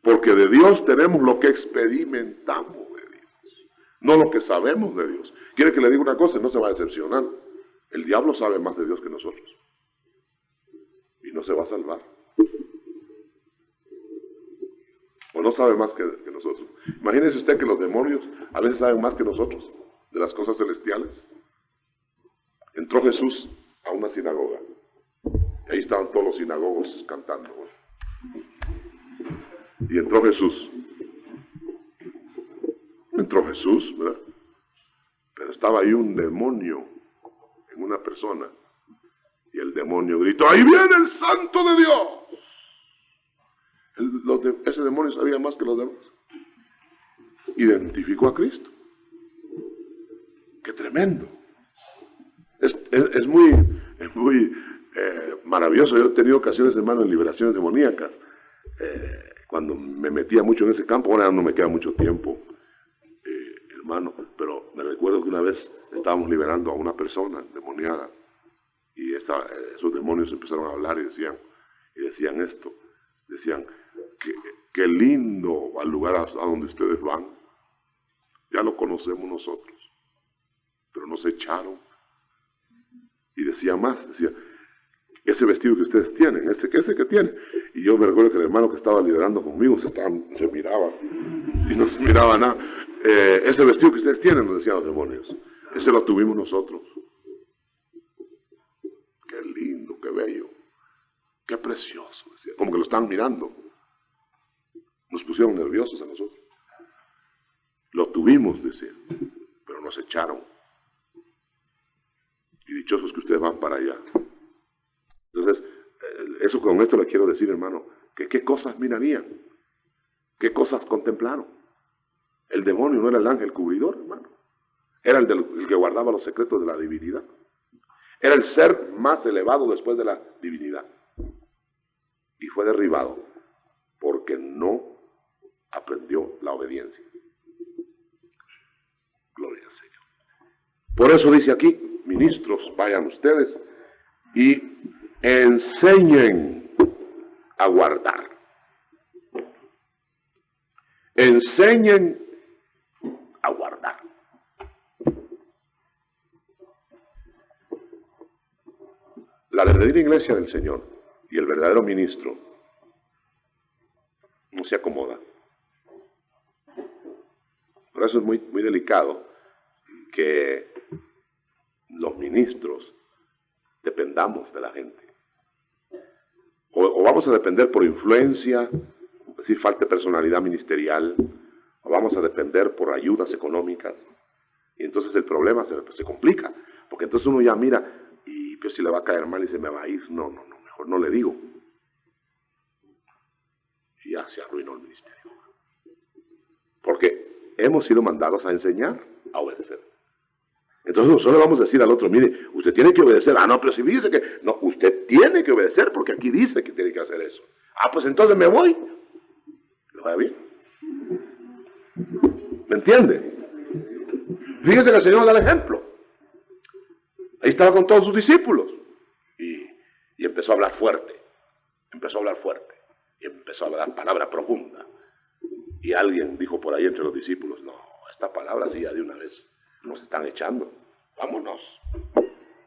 Porque de Dios tenemos lo que experimentamos de Dios, no lo que sabemos de Dios. ¿Quiere que le diga una cosa? No se va a decepcionar. El diablo sabe más de Dios que nosotros. Y no se va a salvar. O no sabe más que nosotros. Imagínese usted que los demonios a veces saben más que nosotros de las cosas celestiales. Entró Jesús a una sinagoga. Y ahí estaban todos los sinagogos cantando. Y entró Jesús, ¿verdad? Pero estaba ahí un demonio en una persona. Y el demonio gritó, ¡ahí viene el Santo de Dios! Ese demonio sabía más que los demás. Identificó a Cristo. ¡Qué tremendo! Es muy maravilloso. Yo he tenido ocasiones, hermano, en liberaciones demoníacas. Cuando me metía mucho en ese campo, ahora no me queda mucho tiempo, hermano, pero me recuerdo que una vez estábamos liberando a una persona endemoniada Y esos demonios empezaron a hablar y decían esto. Decían, qué lindo al lugar a donde ustedes van. Ya lo conocemos nosotros. Pero nos echaron. Y decía más, decía, ese vestido que ustedes tienen, ese que tienen. Y yo me recuerdo que el hermano que estaba liderando conmigo se miraba y no se miraba nada. Ese vestido que ustedes tienen, nos decían los demonios, ese lo tuvimos nosotros. Qué lindo, qué bello, qué precioso, decía. Como que lo estaban mirando. Nos pusieron nerviosos a nosotros. Lo tuvimos, decía, pero nos echaron. Y dichosos que ustedes van para allá. Entonces, con esto le quiero decir, hermano, que qué cosas mirarían, qué cosas contemplaron. El demonio no era el ángel cubridor, hermano. Era el que guardaba los secretos de la divinidad. Era el ser más elevado después de la divinidad. Y fue derribado porque no aprendió la obediencia. Gloria al Señor. Por eso dice aquí, ministros, vayan ustedes y enseñen a guardar. Enseñen a guardar. La verdadera iglesia del Señor y el verdadero ministro no se acomoda. Por eso es muy, muy delicado que los ministros dependamos de la gente. O vamos a depender por influencia, es decir, falta de personalidad ministerial, o vamos a depender por ayudas económicas, y entonces el problema se complica, porque entonces uno ya mira, y pues si le va a caer mal y se me va a ir, no, mejor no le digo. Y ya se arruinó el ministerio. Porque hemos sido mandados a enseñar, a obedecer. Entonces nosotros le vamos a decir al otro, mire, usted tiene que obedecer. Ah, no, pero si dice que... No, usted tiene que obedecer porque aquí dice que tiene que hacer eso. Ah, pues entonces me voy. ¿Lo vaya bien? ¿Me entiende? Fíjese que el Señor da el ejemplo. Ahí estaba con todos sus discípulos. Y empezó a hablar fuerte. Empezó a hablar fuerte. Y empezó a dar palabra profunda. Y alguien dijo por ahí entre los discípulos, no, esta palabra sí ya de una vez nos están echando. Vámonos.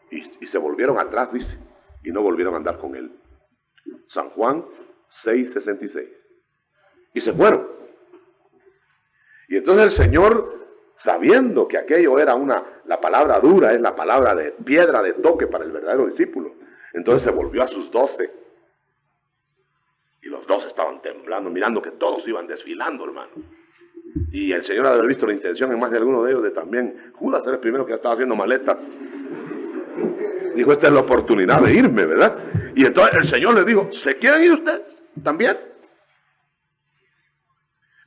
Y se volvieron atrás, dice, y no volvieron a andar con él. San Juan 6:66. Y se fueron. Y entonces el Señor, sabiendo que aquello era la palabra dura, es la palabra de piedra de toque para el verdadero discípulo, entonces se volvió a sus 12. Y los 12 estaban temblando, mirando que todos iban desfilando, hermano. Y el Señor ha de haber visto la intención en más de alguno de ellos de también. Judas era el primero que estaba haciendo maletas. Dijo, esta es la oportunidad de irme, ¿verdad? Y entonces el Señor le dijo, ¿se quieren ir ustedes también?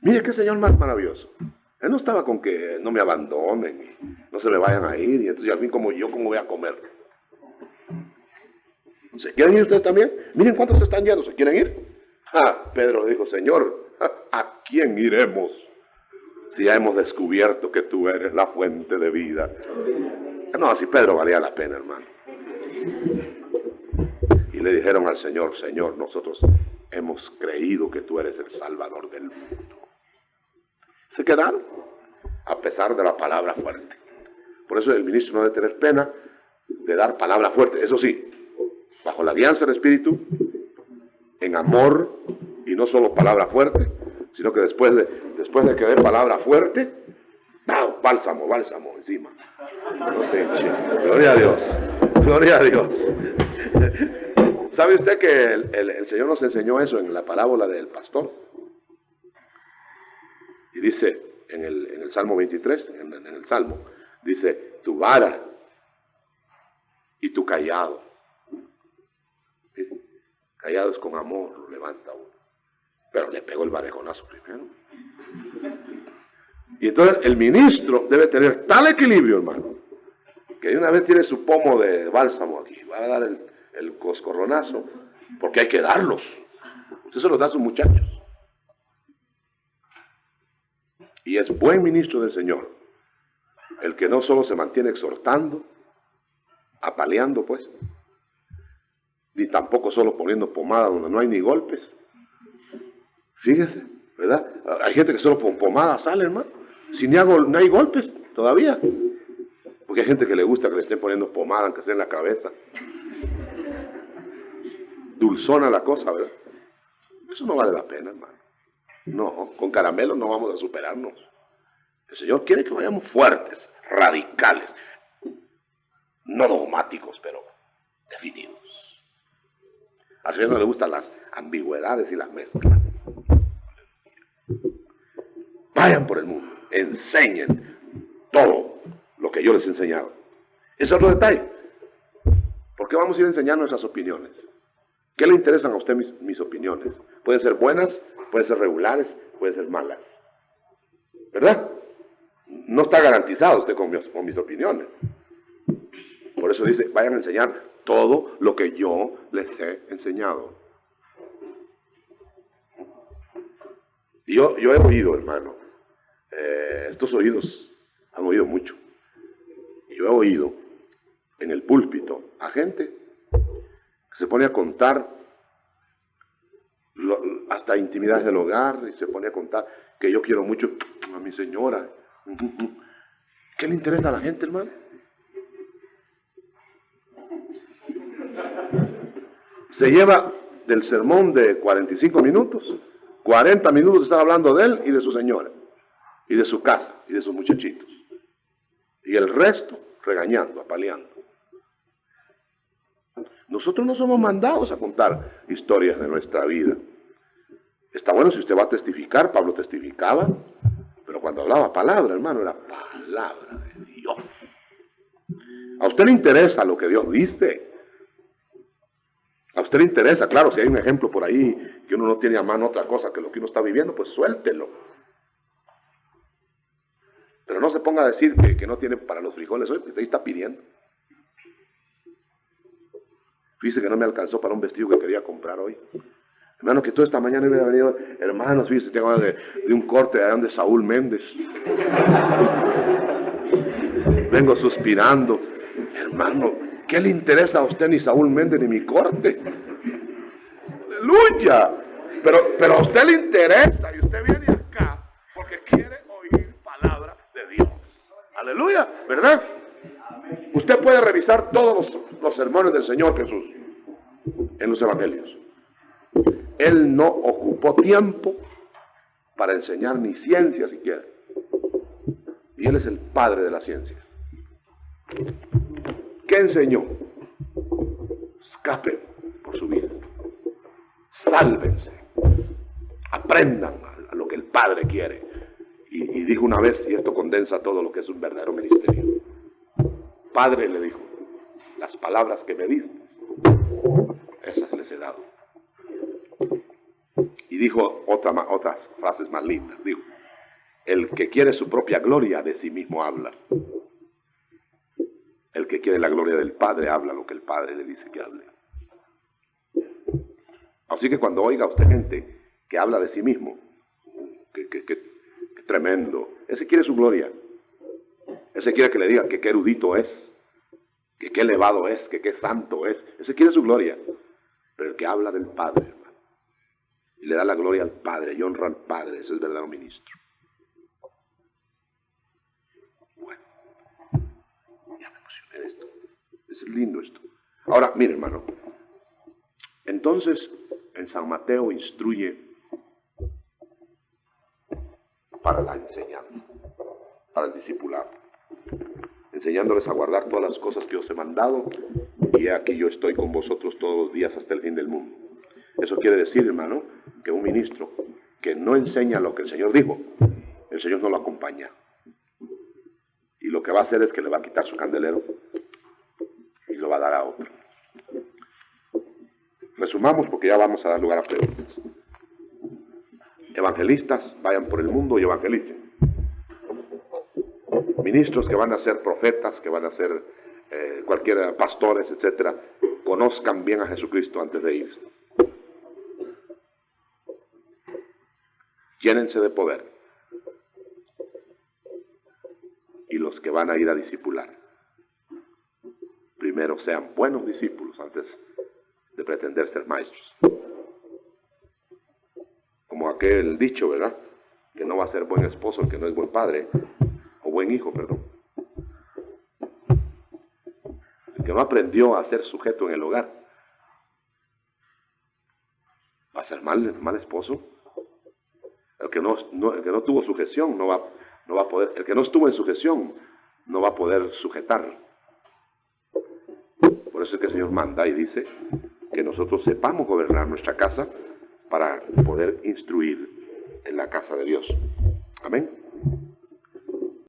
Mire qué Señor más maravilloso. Él no estaba con que no me abandonen, y no se me vayan a ir, y entonces al fin ¿cómo voy a comer? ¿Se quieren ir ustedes también? Miren cuántos se están yendo, ¿se quieren ir? Pedro dijo, Señor, ¿a quién iremos? Si ya hemos descubierto que tú eres la fuente de vida. No, así Pedro valía la pena, hermano. Y le dijeron al Señor, Señor, nosotros hemos creído que tú eres el Salvador del mundo. Se quedaron, a pesar de la palabra fuerte. Por eso el ministro no debe tener pena de dar palabra fuerte. Eso sí, bajo la guianza del Espíritu, en amor, y no solo palabra fuerte, sino que después de que dé palabra fuerte, bálsamo encima. No sé, gloria a Dios, gloria a Dios. ¿Sabe usted que el Señor nos enseñó eso en la parábola del pastor? Y dice en el Salmo 23, en el Salmo, dice, tu vara y tu cayado. ¿Sí? Callado es con amor, lo levanta uno. Pero le pegó el barejonazo primero. Y entonces el ministro debe tener tal equilibrio, hermano, que de una vez tiene su pomo de bálsamo aquí, va a dar el coscorronazo, porque hay que darlos. Usted se los da a sus muchachos. Y es buen ministro del Señor el que no solo se mantiene exhortando, apaleando pues, ni tampoco solo poniendo pomada donde no hay ni golpes. Fíjese, ¿verdad? Hay gente que solo con pomada sale, hermano, si ni no hay golpes todavía. Porque hay gente que le gusta que le estén poniendo pomada, aunque sea en la cabeza. Dulzona la cosa, ¿verdad? Eso no vale la pena, hermano. No, con caramelo no vamos a superarnos. El Señor quiere que vayamos fuertes, radicales, no dogmáticos, pero definidos. Al Señor no le gustan las ambigüedades y las mezclas. Vayan por el mundo, enseñen todo lo que yo les he enseñado. Ese es otro detalle. ¿Por qué vamos a ir enseñando esas opiniones? ¿Qué le interesan a usted mis opiniones? Pueden ser buenas, pueden ser regulares, pueden ser malas. ¿Verdad? No está garantizado usted con mis opiniones. Por eso dice, vayan a enseñar todo lo que yo les he enseñado. Y yo he oído, hermano, estos oídos han oído mucho. Yo he oído en el púlpito a gente que se pone a contar hasta intimidades del hogar y se pone a contar que yo quiero mucho a mi señora. ¿Qué le interesa a la gente, hermano? Se lleva del sermón de 45 minutos, 40 minutos están hablando de él y de su señora, y de su casa, y de sus muchachitos. Y el resto regañando, apaleando. Nosotros no somos mandados a contar historias de nuestra vida. Está bueno si usted va a testificar, Pablo testificaba, pero cuando hablaba palabra, hermano, era palabra de Dios. A usted le interesa lo que Dios dice. A usted le interesa, claro, si hay un ejemplo por ahí que uno no tiene a mano otra cosa que lo que uno está viviendo, pues suéltelo. Pero no se ponga a decir que no tiene para los frijoles hoy, porque usted está pidiendo. Fíjese que no me alcanzó para un vestido que quería comprar hoy. Hermano, que toda esta mañana hubiera venido, hermanos, fíjese, tengo ganas de un corte de Saúl Méndez. Vengo suspirando. Hermano, ¿qué le interesa a usted ni Saúl Méndez ni mi corte? ¡Aleluya! Pero a usted le interesa y usted viene acá porque quiere oír palabra de Dios. ¡Aleluya! ¿Verdad? Usted puede revisar todos los sermones del Señor Jesús en los evangelios. Él no ocupó tiempo para enseñar ni ciencia siquiera. Y Él es el padre de la ciencia. ¿Qué enseñó? Escapen por su vida. Sálvense. Aprendan a lo que el Padre quiere. Y dijo una vez, y esto condensa todo lo que es un verdadero ministerio. Padre, le dijo, las palabras que me diste, esas les he dado. Y dijo otras frases más lindas. Dijo, el que quiere su propia gloria de sí mismo habla. El que quiere la gloria del Padre habla lo que el Padre le dice que hable. Así que cuando oiga usted gente que habla de sí mismo, que tremendo, ese quiere su gloria. Ese quiere que le digan que qué erudito es, que qué elevado es, que qué santo es. Ese quiere su gloria. Pero el que habla del Padre, hermano, y le da la gloria al Padre y honra al Padre, ese es el verdadero ministro. Bueno, ya me emocioné de esto. Es lindo esto. Ahora, mire, hermano. Entonces, en San Mateo instruye para la enseñanza, para el discipulado, enseñándoles a guardar todas las cosas que os he mandado, y aquí yo estoy con vosotros todos los días hasta el fin del mundo. Eso quiere decir, hermano, que un ministro que no enseña lo que el Señor dijo, el Señor no lo acompaña. Y lo que va a hacer es que le va a quitar su candelero y lo va a dar a otro. Resumamos porque ya vamos a dar lugar a preguntas. Evangelistas, vayan por el mundo y evangelicen. Ministros que van a ser profetas, que van a ser cualquier pastores, etcétera, conozcan bien a Jesucristo antes de irse. Llénense de poder. Y los que van a ir a discipular, primero sean buenos discípulos antes de pretender ser maestros. Como aquel dicho, ¿verdad? Que no va a ser buen esposo el que no es buen padre, o buen hijo, perdón. El que no aprendió a ser sujeto en el hogar, va a ser mal esposo. El que no tuvo sujeción no va a poder, el que no estuvo en sujeción no va a poder sujetar. Por eso es que el Señor manda y dice que nosotros sepamos gobernar nuestra casa para poder instruir en la casa de Dios. Amén.